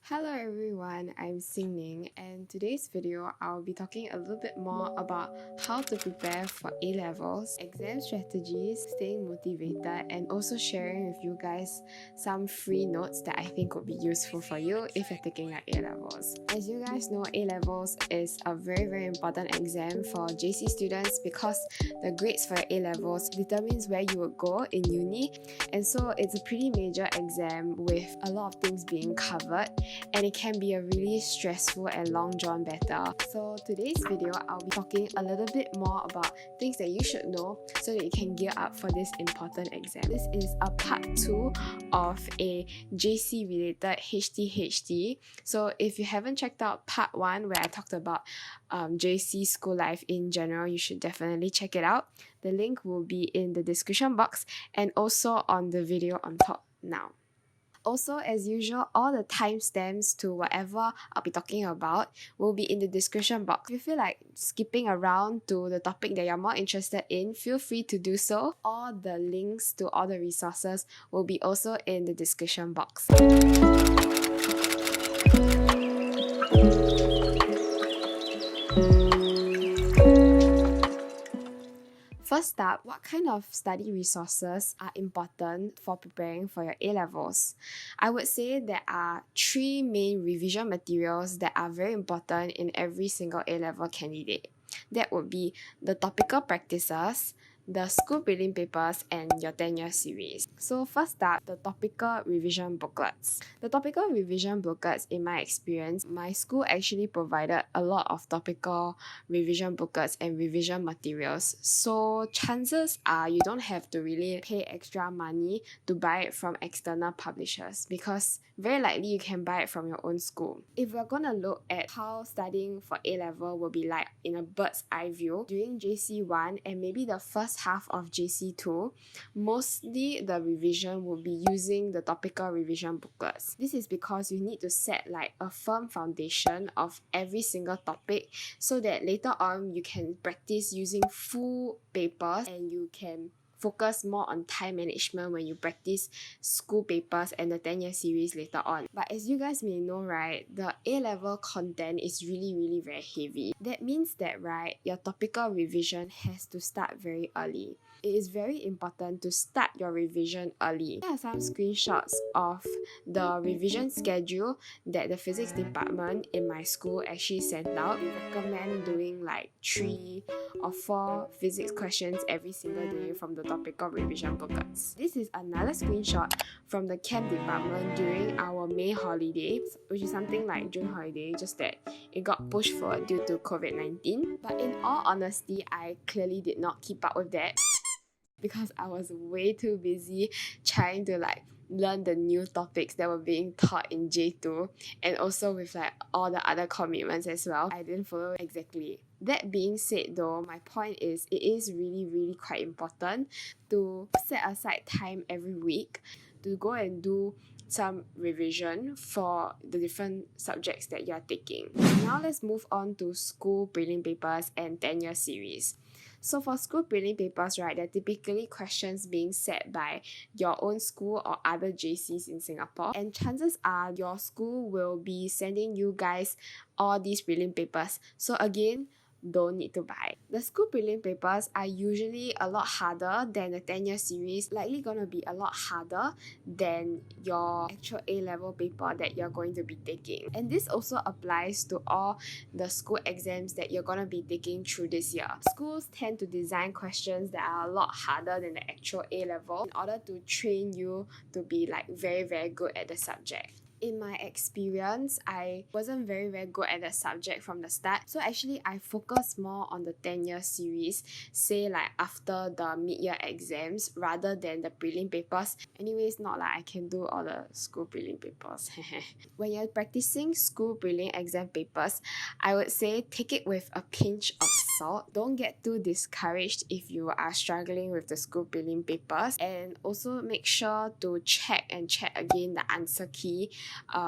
Hello everyone, I'm Xingning, and today's video I'll be talking a little bit more about how to prepare for A-levels, exam strategies, staying motivated, and also sharing with you guys some free notes that I think would be useful for you if you're taking your A-levels. As you guys know, A-levels is a very important exam for JC students because the grades for your A-levels determines where you would go in uni, and so it's a pretty major exam with a lot of things being covered, and it can be a really stressful and long drawn battle. So today's video, I'll be talking a little bit more about things that you should know so that you can gear up for this important exam. This is a part 2 of a JC related HTHT. So if you haven't checked out part 1 where I talked about JC school life in general, you should definitely check it out. The link will be in the description box and also on the video on top now. Also, as usual, all the timestamps to whatever I'll be talking about will be in the description box. If you feel like skipping around to the topic that you're more interested in, feel free to do so. All the links to all the resources will be also in the description box. First up, what kind of study resources are important for preparing for your A-levels? I would say there are 3 main revision materials that are very important in every single A-level candidate. That would be the topical practices, the school prelim papers, and your 10-year series. So first up, the topical revision booklets. The topical revision booklets, in my experience, my school actually provided a lot of topical revision booklets and revision materials. So chances are you don't have to really pay extra money to buy it from external publishers because very likely you can buy it from your own school. If we're gonna look at how studying for A-level will be like in a bird's eye view, during JC1 and maybe the first half of JC2, mostly the revision will be using the topical revision booklets. This is because you need to set like a firm foundation of every single topic so that later on you can practice using full papers and you can focus more on time management when you practice school papers and the 10-year series later on. But as you guys may know, right, the A-level content is really very heavy. That means that, right, your topical revision has to start very early. It is very important to start your revision early. Here are some screenshots of the revision schedule that the physics department in my school actually sent out. We recommend doing like 3 or 4 physics questions every single day from the topical revision booklets. This is another screenshot from the chem department during our May holiday, which is something like June holiday, just that it got pushed forward due to COVID-19. But in all honesty, I clearly did not keep up with that because I was way too busy trying to like learn the new topics that were being taught in J2 and also with like all the other commitments as well. I didn't follow exactly. That being said though, my point is it is really quite important to set aside time every week to go and do some revision for the different subjects that you are taking. Now let's move on to school prelim papers and 10-year series. So for school prelim papers, right, they're typically questions being set by your own school or other JCs in Singapore. And chances are your school will be sending you guys all these prelim papers. So again, don't need to buy. The school prelim papers are usually a lot harder than the 10-year series, likely gonna be a lot harder than your actual A-level paper that you're going to be taking. And this also applies to all the school exams that you're gonna be taking through this year. Schools tend to design questions that are a lot harder than the actual A-level in order to train you to be like very good at the subject. In my experience, I wasn't very good at the subject from the start. So actually, I focused more on the 10-year series, say like after the mid-year exams rather than the prelim papers. Anyways, not like I can do all the school prelim papers. When you're practicing school prelim exam papers, I would say take it with a pinch of salt. Don't get too discouraged if you are struggling with the school prelim papers, and also make sure to check again the answer key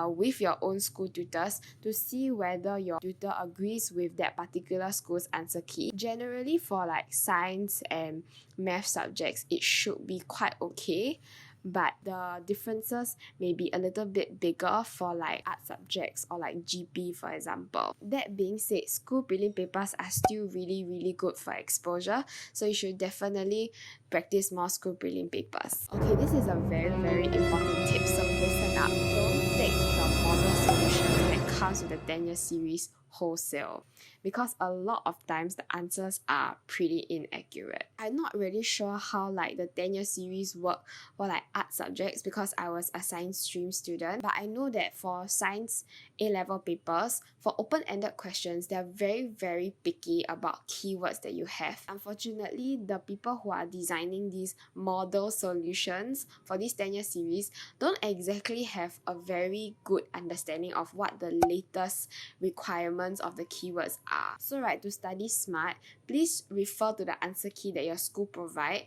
with your own school tutors to see whether your tutor agrees with that particular school's answer key. Generally for like science and math subjects, it should be quite okay. but the differences may be a little bit bigger for like art subjects or like GP, for example. That being said, school prelim papers are still really good for exposure, so you should definitely practice more school prelim papers. Okay, this is a very important tip, so listen up. Don't take the model solutions that comes with the 10-year series wholesale, because a lot of times the answers are pretty inaccurate. I'm not really sure how like the 10-year series work for like art subjects because I was a science stream student, but I know that for science A-level papers, for open-ended questions, they're very picky about keywords that you have. Unfortunately, the people who are designing these model solutions for this 10-year series don't exactly have a very good understanding of what the latest requirements of the keywords are. So right, to study smart, please refer to the answer key that your school provide,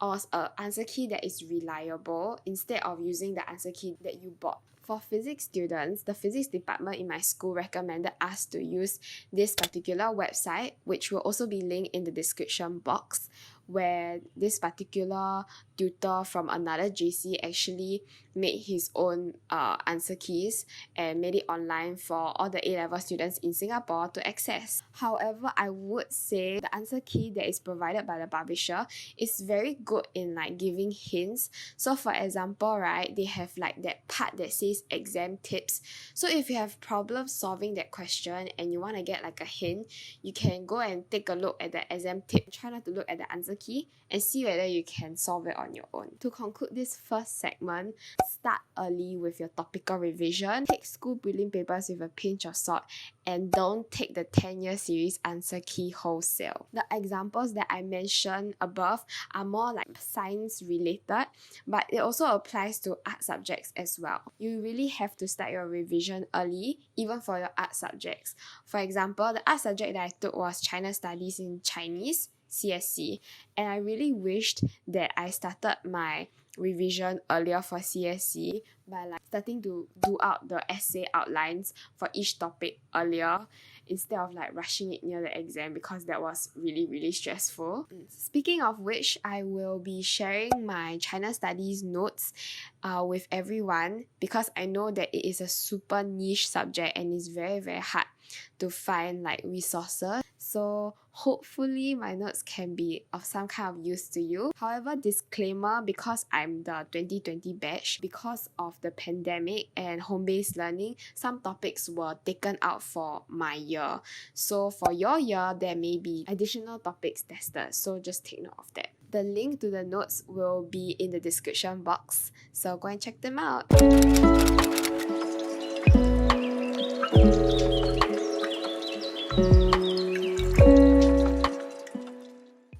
or an answer key that is reliable instead of using the answer key that you bought. For physics students, the physics department in my school recommended us to use this particular website, which will also be linked in the description box, where this particular tutor from another JC actually made his own answer keys and made it online for all the A-level students in Singapore to access. However, I would say the answer key that is provided by the publisher is very good in like giving hints. So for example, right, they have like that part that says exam tips. So if you have problems solving that question and you want to get like a hint, you can go and take a look at the exam tip. Try not to look at the answer key and see whether you can solve it on your own. To conclude this first segment, start early with your topical revision. Take school prelim papers with a pinch of salt and don't take the 10-year series answer key wholesale. The examples that I mentioned above are more like science related, but it also applies to art subjects as well. You really have to start your revision early, even for your art subjects. For example, the art subject that I took was China Studies in Chinese, CSC, and I really wished that I started my revision earlier for CSC by like starting to do out the essay outlines for each topic earlier instead of like rushing it near the exam, because that was really stressful. Speaking of which, I will be sharing my China Studies notes with everyone, because I know that it is a super niche subject and it's very hard to find like resources. So hopefully my notes can be of some kind of use to you. However, disclaimer, because I'm the 2020 batch, because of the pandemic and home-based learning, some topics were taken out for my year. So for your year, there may be additional topics tested, so just take note of that. The link to the notes will be in the description box, so go and check them out.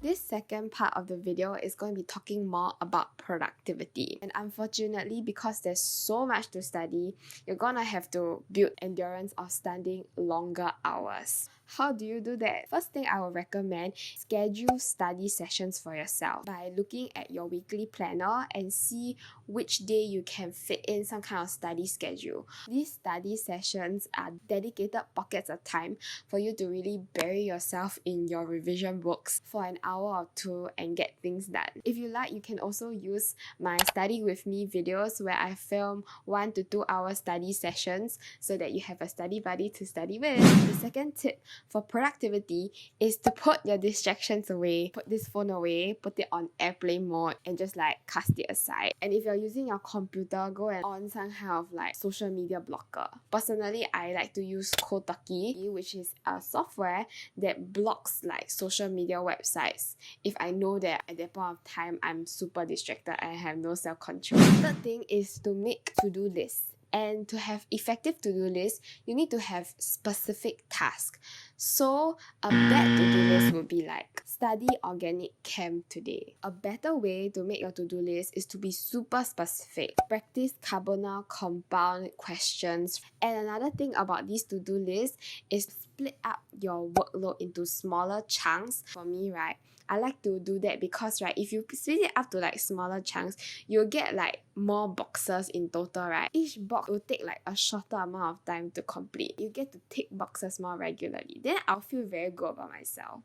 This second part of the video is going to be talking more about productivity. And unfortunately, because there's so much to study, you're gonna have to build endurance of studying longer hours. How do you do that? First thing I would recommend, schedule study sessions for yourself by looking at your weekly planner and see which day you can fit in some kind of study schedule. These study sessions are dedicated pockets of time for you to really bury yourself in your revision books for an hour or two and get things done. If you like, you can also use my study with me videos where I film 1 to 2 hour study sessions so that you have a study buddy to study with. The second tip for productivity is to put your distractions away. Put this phone away, put it on airplane mode, and just like cast it aside. And if you're using your computer, go and on some kind of like social media blocker. Personally, I like to use Kotoki, which is a software that blocks like social media websites if I know that at that point of time I'm super distracted and I have no self-control. Third thing is to make to-do lists. And to have effective to-do lists, you need to have specific tasks. So a bad to-do list would be like, study organic chem today. A better way to make your to-do list is to be super specific. Practice carbonyl compound questions. And another thing about these to-do lists is split up your workload into smaller chunks. For me, right, I like to do that because, right, if you split it up to like smaller chunks, you'll get like more boxes in total, right? Each box will take like a shorter amount of time to complete. You get to tick boxes more regularly. Then I'll feel very good about myself.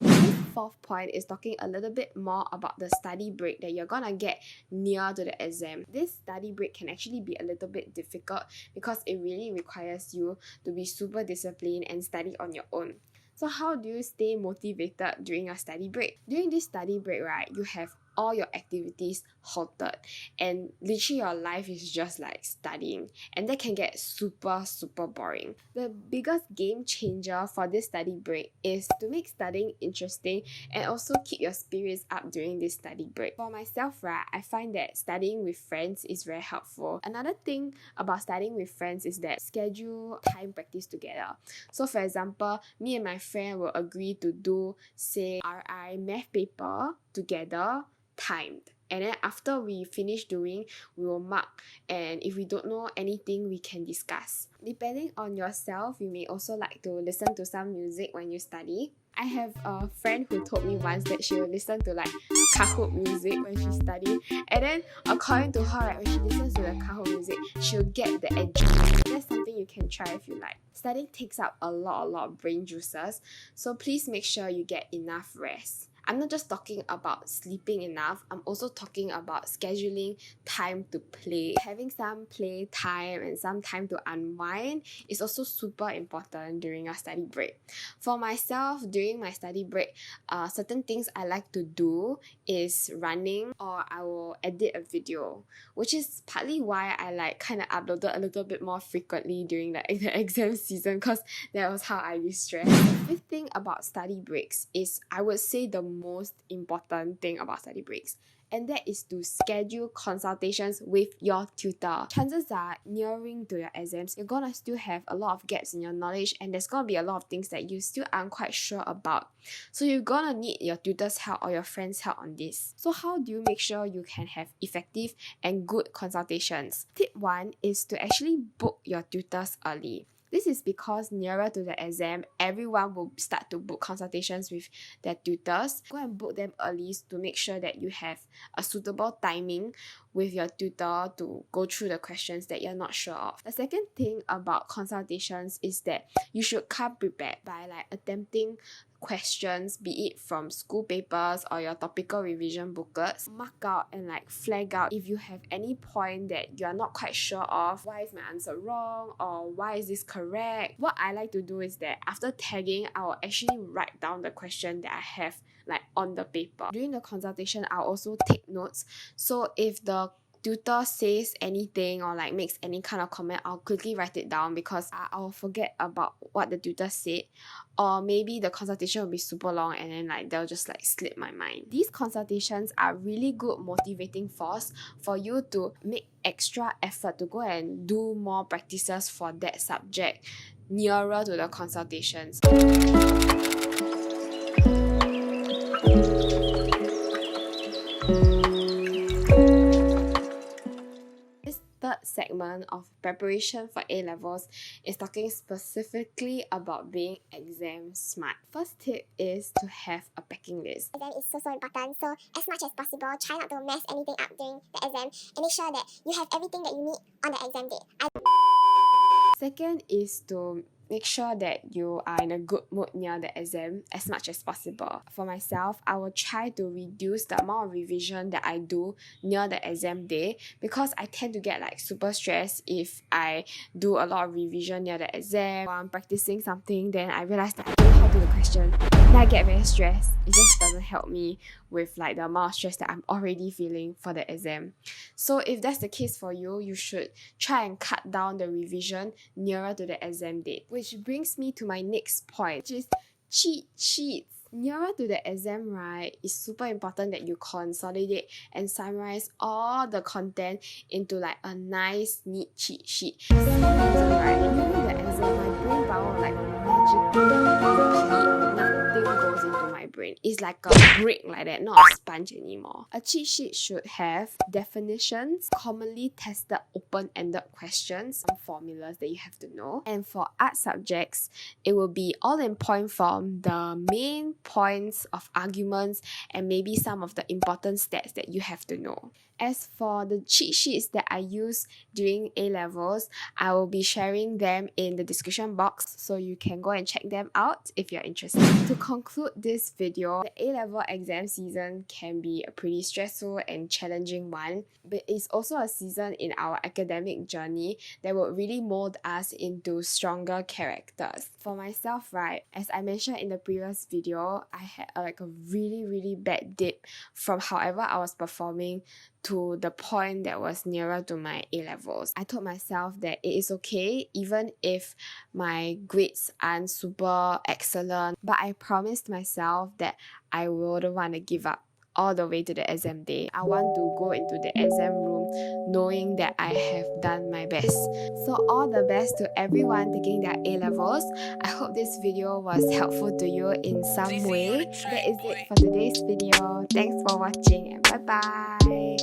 This fourth point is talking a little bit more about the study break that you're gonna get near to the exam. This study break can actually be a little bit difficult because it really requires you to be super disciplined and study on your own. So how do you stay motivated during your study break? During this study break, right, you have all your activities halted and literally your life is just like studying, and that can get super boring. The biggest game changer for this study break is to make studying interesting and also keep your spirits up during this study break. For myself, right, I find that studying with friends is very helpful. Another thing about studying with friends is that schedule time practice together. So for example, me and my friend will agree to do, say, RI math paper together, timed, and then after we finish doing, we will mark, and if we don't know anything, we can discuss. Depending on yourself, you may also like to listen to some music when you study. I have a friend who told me once that she will listen to like Kahoot music when she studies, and then according to her, right, when she listens to the Kahoot music, she'll get the adrenaline. That's something you can try if you like. Studying takes up a lot of brain juices, so please make sure you get enough rest. I'm not just talking about sleeping enough, I'm also talking about scheduling time to play. Having some play time and some time to unwind is also super important during your study break. For myself, during my study break, certain things I like to do is running, or I will edit a video, which is partly why I like kind of uploaded a little bit more frequently during the exam season, because that was how I de-stress. The fifth thing about study breaks is, I would say, the most important thing about study breaks, and that is to schedule consultations with your tutor. Chances are, nearing to your exams, you're gonna still have a lot of gaps in your knowledge, and there's gonna be a lot of things that you still aren't quite sure about. So you're gonna need your tutor's help or your friend's help on this. So how do you make sure you can have effective and good consultations? Tip 1 is to actually book your tutors early. This is because nearer to the exam, everyone will start to book consultations with their tutors. Go and book them early to make sure that you have a suitable timing with your tutor to go through the questions that you're not sure of. The second thing about consultations is that you should come prepared by like attempting questions, be it from school papers or your topical revision booklets. Mark out and like flag out if you have any point that you're not quite sure of. Why is my answer wrong, or why is this correct? What I like to do is that after tagging, I will actually write down the question that I have like on the paper. During the consultation, I'll also take notes, so if the tutor says anything or like makes any kind of comment, I'll quickly write it down, because I'll forget about what the tutor said, or maybe the consultation will be super long and then like they'll just like slip my mind. These consultations are really good motivating force for you to make extra effort to go and do more practices for that subject nearer to the consultations. Third segment of preparation for A-levels is talking specifically about being exam smart. First tip is to have a packing list. Exam is so important, so as much as possible, try not to mess anything up during the exam and make sure that you have everything that you need on the exam date. Second is to make sure that you are in a good mood near the exam as much as possible. For myself, I will try to reduce the amount of revision that I do near the exam day, because I tend to get like super stressed if I do a lot of revision near the exam. While I'm practicing something, then I realize that I don't know how to do the question. Then I get very stressed. It just doesn't help me with like the amount of stress that I'm already feeling for the exam. So if that's the case for you, you should try and cut down the revision nearer to the exam date. Which brings me to my next point, which is cheat sheets. Nearer to the exam, right, it's super important that you consolidate and summarize all the content into like a nice, neat cheat sheet. For some reason, right, during the exam, my brain power like magically nothing goes into my brain. It's like a brick like that, not a sponge anymore. A cheat sheet should have definitions, commonly tested open-ended questions, some formulas that you have to know. And for art subjects, it will be all in point form, the main points of arguments, and maybe some of the important stats that you have to know. As for the cheat sheets that I use during A-levels, I will be sharing them in the description box so you can go and check them out if you're interested. To conclude this video, the A-level exam season can be a pretty stressful and challenging one, but it's also a season in our academic journey that will really mold us into stronger characters. For myself, right, as I mentioned in the previous video, I had a really bad dip from however I was performing to the point that was nearer to my A-levels. I told myself that it is okay even if my grades aren't super excellent, but I promised myself that I wouldn't want to give up all the way to the exam day. I want to go into the exam room knowing that I have done my best. So all the best to everyone taking their A-levels. I hope this video was helpful to you in some way. That is it for today's video. Thanks for watching and bye bye.